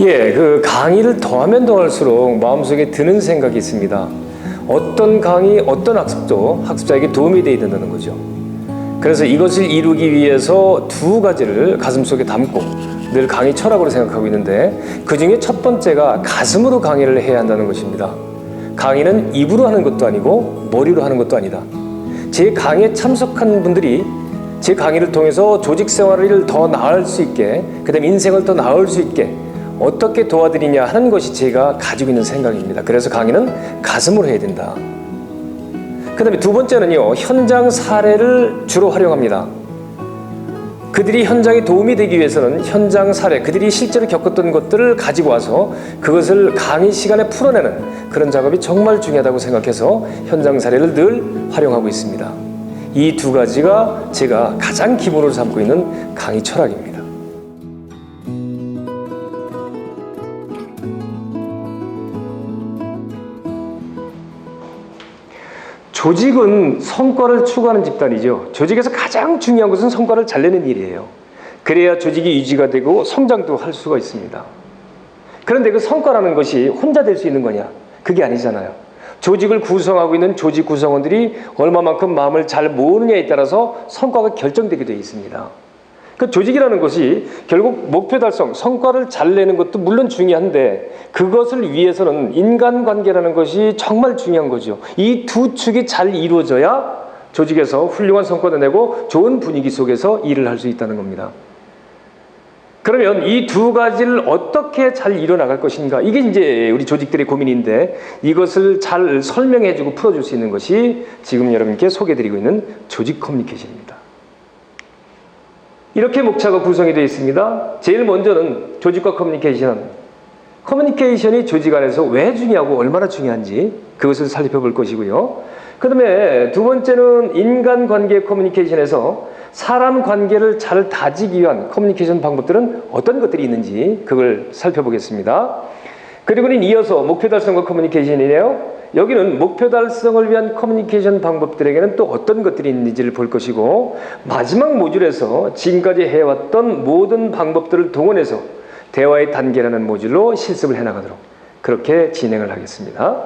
그 강의를 더하면 더할수록 마음속에 드는 생각이 있습니다. 어떤 강의, 어떤 학습도 학습자에게 도움이 되어야 된다는 거죠. 그래서 이것을 이루기 위해서 두 가지를 가슴속에 담고 늘 강의 철학으로 생각하고 있는데, 그 중에 첫 번째가 가슴으로 강의를 해야 한다는 것입니다. 강의는 입으로 하는 것도 아니고 머리로 하는 것도 아니다. 제 강의에 참석한 분들이 제 강의를 통해서 조직 생활을 더 나을 수 있게, 그 다음에 인생을 더 나을 수 있게 어떻게 도와드리냐 하는 것이 제가 가지고 있는 생각입니다. 그래서 강의는 가슴으로 해야 된다. 그 다음에 두 번째는요, 현장 사례를 주로 활용합니다. 그들이 현장에 도움이 되기 위해서는 현장 사례, 그들이 실제로 겪었던 것들을 가지고 와서 그것을 강의 시간에 풀어내는 그런 작업이 정말 중요하다고 생각해서 현장 사례를 늘 활용하고 있습니다. 이 두 가지가 제가 가장 기본으로 삼고 있는 강의 철학입니다. 조직은 성과를 추구하는 집단이죠. 조직에서 가장 중요한 것은 성과를 잘 내는 일이에요. 그래야 조직이 유지가 되고 성장도 할 수가 있습니다. 그런데 그 성과라는 것이 혼자 될 수 있는 거냐? 그게 아니잖아요. 조직을 구성하고 있는 조직 구성원들이 얼마만큼 마음을 잘 모으느냐에 따라서 성과가 결정되게 되어 있습니다. 그 조직이라는 것이 결국 목표 달성, 성과를 잘 내는 것도 물론 중요한데, 그것을 위해서는 인간관계라는 것이 정말 중요한 거죠. 이 두 축이 잘 이루어져야 조직에서 훌륭한 성과도 내고 좋은 분위기 속에서 일을 할 수 있다는 겁니다. 그러면 이 두 가지를 어떻게 잘 이뤄나갈 것인가, 이게 이제 우리 조직들의 고민인데, 이것을 잘 설명해주고 풀어줄 수 있는 것이 지금 여러분께 소개해드리고 있는 조직 커뮤니케이션입니다. 이렇게 목차가 구성이 되어 있습니다. 제일 먼저는 조직과 커뮤니케이션. 커뮤니케이션이 조직 안에서 왜 중요하고 얼마나 중요한지 그것을 살펴볼 것이고요. 그 다음에 두 번째는 인간관계 커뮤니케이션에서 사람 관계를 잘 다지기 위한 커뮤니케이션 방법들은 어떤 것들이 있는지 그걸 살펴보겠습니다. 그리고는 이어서 목표 달성과 커뮤니케이션이네요. 여기는 목표 달성을 위한 커뮤니케이션 방법들에게는 또 어떤 것들이 있는지를 볼 것이고, 마지막 모듈에서 지금까지 해왔던 모든 방법들을 동원해서 대화의 단계라는 모듈로 실습을 해나가도록 그렇게 진행을 하겠습니다.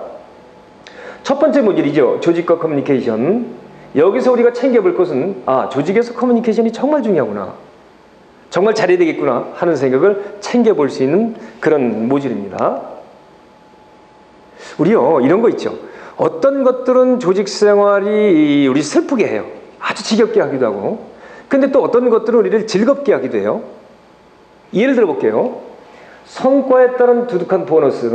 첫 번째 모듈이죠. 조직과 커뮤니케이션. 여기서 우리가 챙겨볼 것은, 조직에서 커뮤니케이션이 정말 중요하구나, 정말 잘해야 되겠구나 하는 생각을 챙겨볼 수 있는 그런 모듈입니다. 우리요, 이런 거 있죠. 어떤 것들은 조직 생활이 우리 슬프게 해요. 아주 지겹게 하기도 하고. 근데 또 어떤 것들은 우리를 즐겁게 하기도 해요. 예를 들어 볼게요. 성과에 따른 두둑한 보너스,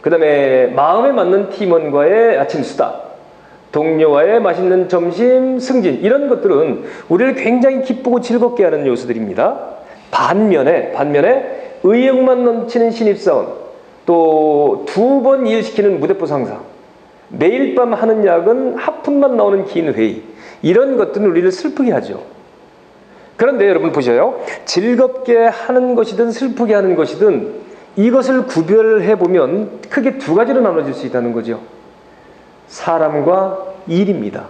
그 다음에 마음에 맞는 팀원과의 아침 수다, 동료와의 맛있는 점심, 승진, 이런 것들은 우리를 굉장히 기쁘고 즐겁게 하는 요소들입니다. 반면에 의욕만 넘치는 신입사원, 또 두 번 일시키는 무대포 상사, 매일 밤 하는 야근, 하품만 나오는 긴 회의, 이런 것들은 우리를 슬프게 하죠. 그런데 여러분 보셔요. 즐겁게 하는 것이든 슬프게 하는 것이든 이것을 구별해 보면 크게 두 가지로 나눠질 수 있다는 거죠. 사람과 일입니다.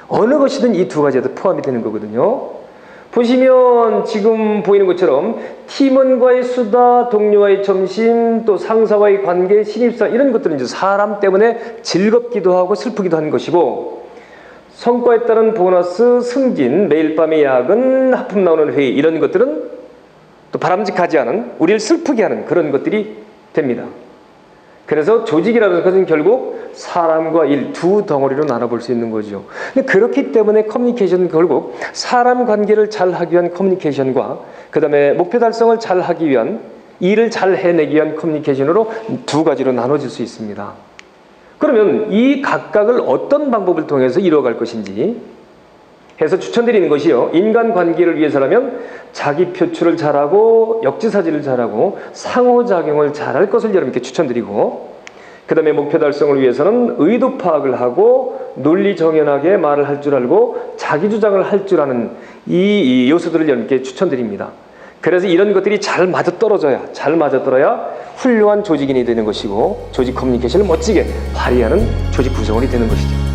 어느 것이든 이 두 가지에도 포함이 되는 거거든요. 보시면 지금 보이는 것처럼 팀원과의 수다, 동료와의 점심, 또 상사와의 관계, 신입사, 이런 것들은 이제 사람 때문에 즐겁기도 하고 슬프기도 하는 것이고, 성과에 따른 보너스, 승진, 매일 밤의 야근, 하품 나오는 회의, 이런 것들은 또 바람직하지 않은, 우리를 슬프게 하는 그런 것들이 됩니다. 그래서 조직이라는 것은 결국 사람과 일 두 덩어리로 나눠볼 수 있는 거죠. 근데 그렇기 때문에 커뮤니케이션은 결국 사람 관계를 잘 하기 위한 커뮤니케이션과 그 다음에 목표 달성을 잘 하기 위한, 일을 잘 해내기 위한 커뮤니케이션으로 두 가지로 나눠질 수 있습니다. 그러면 이 각각을 어떤 방법을 통해서 이루어갈 것인지 해서 추천드리는 것이요, 인간관계를 위해서라면 자기 표출을 잘하고 역지사지를 잘하고 상호작용을 잘할 것을 여러분께 추천드리고, 그 다음에 목표 달성을 위해서는 의도 파악을 하고 논리 정연하게 말을 할 줄 알고 자기 주장을 할 줄 아는 이 요소들을 여러분께 추천드립니다. 그래서 이런 것들이 잘 맞아떨어야 훌륭한 조직인이 되는 것이고, 조직 커뮤니케이션을 멋지게 발휘하는 조직 구성원이 되는 것이죠.